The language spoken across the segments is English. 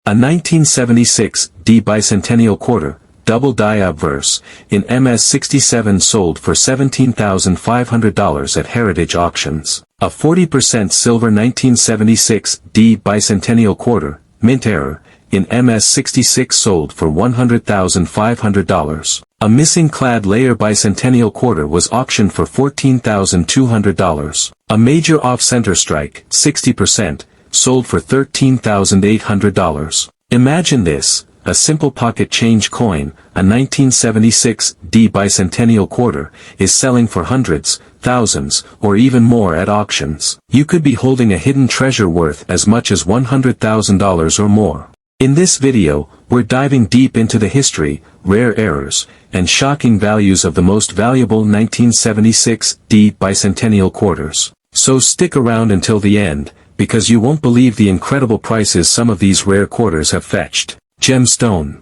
A 1976 D Bicentennial Quarter, Double Die Obverse, in MS67 sold for $17,500 at Heritage Auctions. A 40% silver 1976 D Bicentennial Quarter, mint error, in MS66 sold for $100,500. A missing clad layer Bicentennial Quarter was auctioned for $14,200. A major off-center strike, 60%, sold for $13,800. Imagine this, a simple pocket change coin, a 1976 D Bicentennial Quarter, is selling for hundreds, thousands, or even more at auctions. You could be holding a hidden treasure worth as much as $100,000 or more. In this video, we're diving deep into the history, rare errors, and shocking values of the most valuable 1976 D Bicentennial Quarters. So stick around until the end, because you won't believe the incredible prices some of these rare quarters have fetched. Gemstone.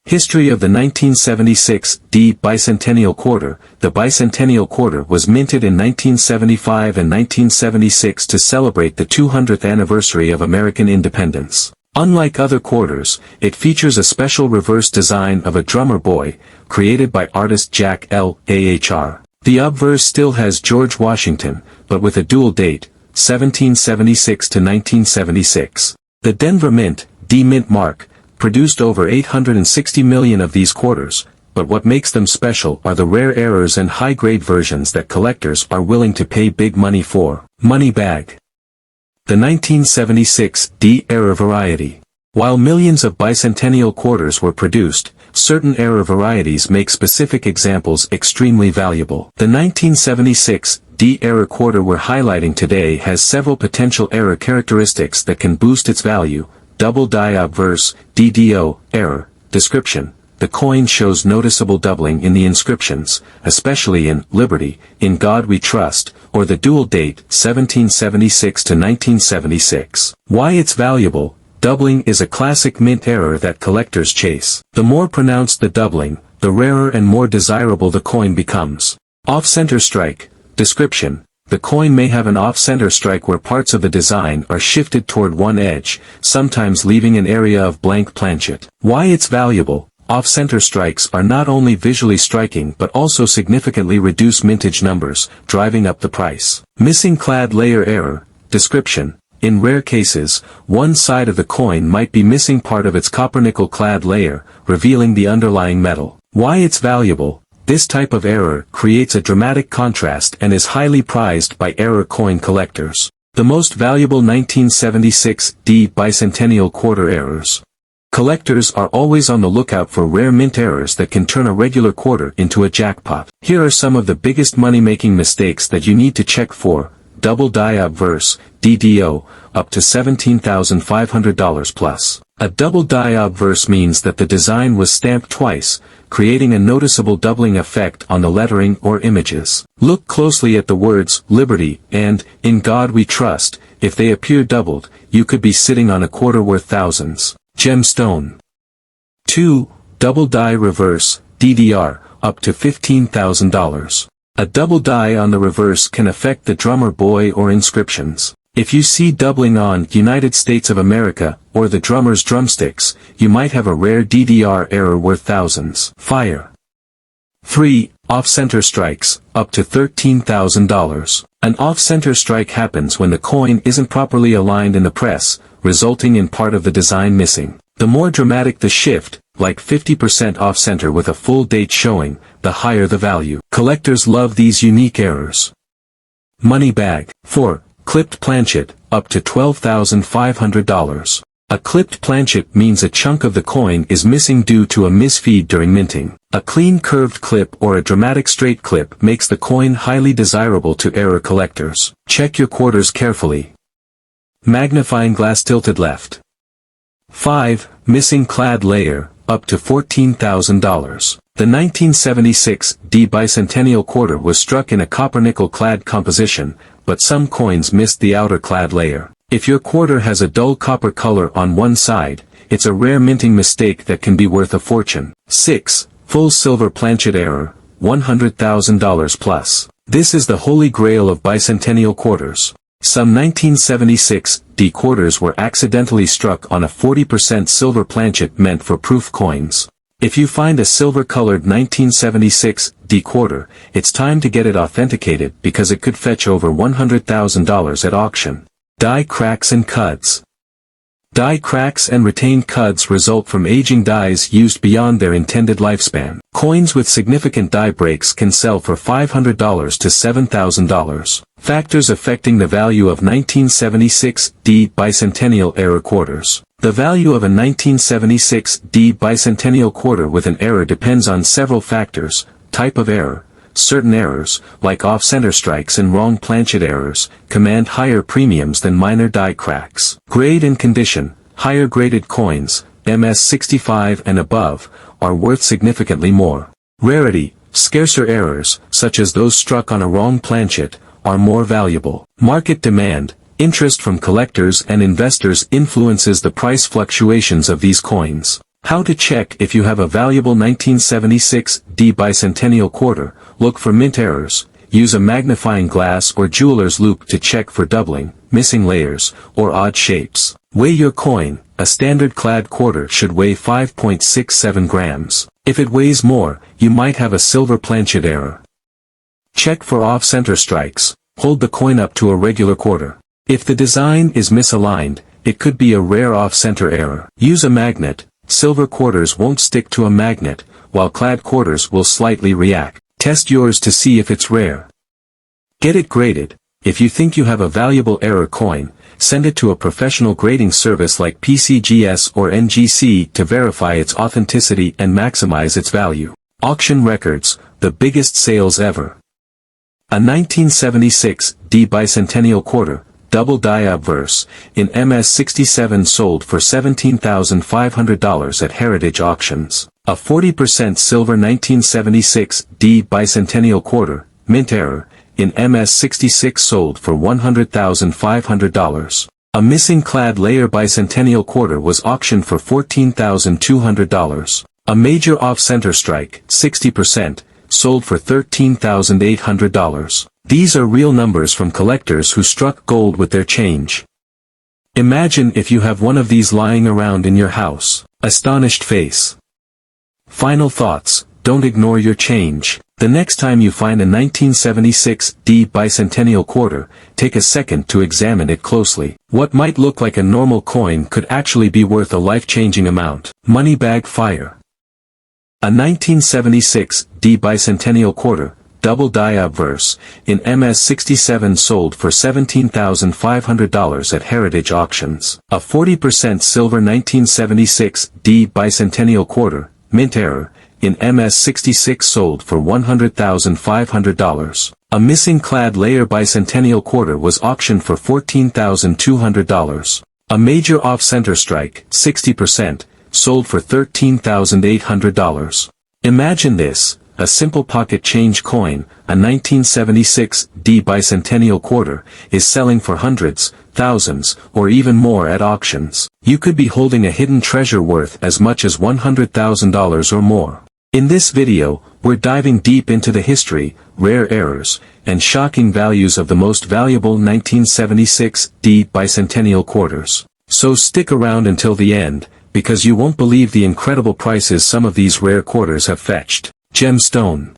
History of the 1976 D Bicentennial Quarter. The Bicentennial Quarter was minted in 1975 and 1976 to celebrate the 200th anniversary of American independence. Unlike other quarters, it features a special reverse design of a drummer boy, created by artist Jack L. Ahr. The obverse still has George Washington, but with a dual date, 1776 to 1976. The Denver Mint, D Mint mark, produced over 860 million of these quarters, but what makes them special are the rare errors and high-grade versions that collectors are willing to pay big money for. Money bag. The 1976 D error variety. While millions of bicentennial quarters were produced, certain error varieties make specific examples extremely valuable. The 1976 D error quarter we're highlighting today has several potential error characteristics that can boost its value. Double Die Obverse, DDO, error. Description. The coin shows noticeable doubling in the inscriptions, especially in Liberty, In God We Trust, or the dual date, 1776 to 1976. Why it's valuable. Doubling is a classic mint error that collectors chase. The more pronounced the doubling, the rarer and more desirable the coin becomes. Off-center strike. Description. The coin may have an off-center strike where parts of the design are shifted toward one edge, sometimes leaving an area of blank planchet. Why it's valuable. Off-center strikes are not only visually striking but also significantly reduce mintage numbers, driving up the price. Missing clad layer error. Description. In rare cases, one side of the coin might be missing part of its copper-nickel clad layer, revealing the underlying metal. Why it's valuable. This type of error creates a dramatic contrast and is highly prized by error coin collectors. The most valuable 1976 D Bicentennial Quarter errors. Collectors are always on the lookout for rare mint errors that can turn a regular quarter into a jackpot. Here are some of the biggest money-making mistakes that you need to check for. Double Die Obverse, DDO, up to $17,500 plus. A double die obverse means that the design was stamped twice, creating a noticeable doubling effect on the lettering or images. Look closely at the words, Liberty, and, In God We Trust. If they appear doubled, you could be sitting on a quarter worth thousands. Gemstone. 2. Double Die Reverse, DDR, up to $15,000. A double die on the reverse can affect the drummer boy or inscriptions. If you see doubling on United States of America, or the drummer's drumsticks, you might have a rare DDR error worth thousands. Fire. 3. Off-center strikes, up to $13,000. An off-center strike happens when the coin isn't properly aligned in the press, resulting in part of the design missing. The more dramatic the shift, like 50% off-center with a full date showing, the higher the value. Collectors love these unique errors. Money bag. 4. Clipped planchet, up to $12,500. A clipped planchet means a chunk of the coin is missing due to a misfeed during minting. A clean curved clip or a dramatic straight clip makes the coin highly desirable to error collectors. Check your quarters carefully. Magnifying glass tilted left. 5. Missing clad layer, up to $14,000. The 1976 D Bicentennial Quarter was struck in a copper-nickel clad composition, but some coins missed the outer clad layer. If your quarter has a dull copper color on one side, it's a rare minting mistake that can be worth a fortune. 6. Full silver planchet error, $100,000 plus. This is the holy grail of bicentennial quarters. Some 1976 D quarters were accidentally struck on a 40% silver planchet meant for proof coins. If you find a silver-colored 1976 D quarter, it's time to get it authenticated because it could fetch over $100,000 at auction. Die cracks and cuds. Die cracks and retained cuds result from aging dies used beyond their intended lifespan. Coins with significant die breaks can sell for $500 to $7,000. Factors affecting the value of 1976 D Bicentennial Era quarters. The value of a 1976 D Bicentennial quarter with an error depends on several factors: type of error. Certain errors, like off-center strikes and wrong planchet errors, command higher premiums than minor die cracks. Grade and condition. Higher graded coins, MS65 and above, are worth significantly more. Rarity. Scarcer errors, such as those struck on a wrong planchet, are more valuable. Market demand. Interest from collectors and investors influences the price fluctuations of these coins. How to check if you have a valuable 1976 D Bicentennial quarter. Look for mint errors. Use a magnifying glass or jeweler's loupe to check for doubling, missing layers, or odd shapes. Weigh your coin. A standard clad quarter should weigh 5.67 grams. If it weighs more, you might have a silver planchet error. Check for off-center strikes. Hold the coin up to a regular quarter. If the design is misaligned, it could be a rare off-center error. Use a magnet. Silver quarters won't stick to a magnet, while clad quarters will slightly react. Test yours to see if it's rare. Get it graded. If you think you have a valuable error coin, send it to a professional grading service like PCGS or NGC to verify its authenticity and maximize its value. Auction records, the biggest sales ever. A 1976 D Bicentennial Quarter, Double Die Obverse, in MS67 sold for $17,500 at Heritage Auctions. A 40% silver 1976 D Bicentennial Quarter, mint error, in MS66 sold for $100,500. A missing clad layer Bicentennial Quarter was auctioned for $14,200. A major off-center strike, 60%, sold for $13,800. These are real numbers from collectors who struck gold with their change. Imagine if you have one of these lying around in your house. Astonished face. Final thoughts: don't ignore your change. The next time you find a 1976 D Bicentennial Quarter, take a second to examine it closely. What might look like a normal coin could actually be worth a life-changing amount. Money bag fire. A 1976 D Bicentennial Quarter, Double Die Obverse, in MS67 sold for $17,500 at Heritage Auctions. A 40% silver 1976 D Bicentennial Quarter, mint error, in MS66 sold for $100,500. A missing clad layer Bicentennial Quarter was auctioned for $14,200. A major off-center strike, 60%, sold for $13,800. Imagine this. A simple pocket change coin, a 1976 D Bicentennial Quarter, is selling for hundreds, thousands, or even more at auctions. You could be holding a hidden treasure worth as much as $100,000 or more. In this video, we're diving deep into the history, rare errors, and shocking values of the most valuable 1976 D Bicentennial Quarters. So stick around until the end, because you won't believe the incredible prices some of these rare quarters have fetched. Gemstone.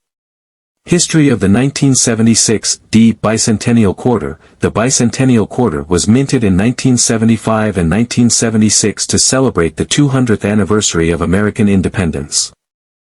History of the 1976 D Bicentennial Quarter. The Bicentennial Quarter was minted in 1975 and 1976 to celebrate the 200th anniversary of American independence.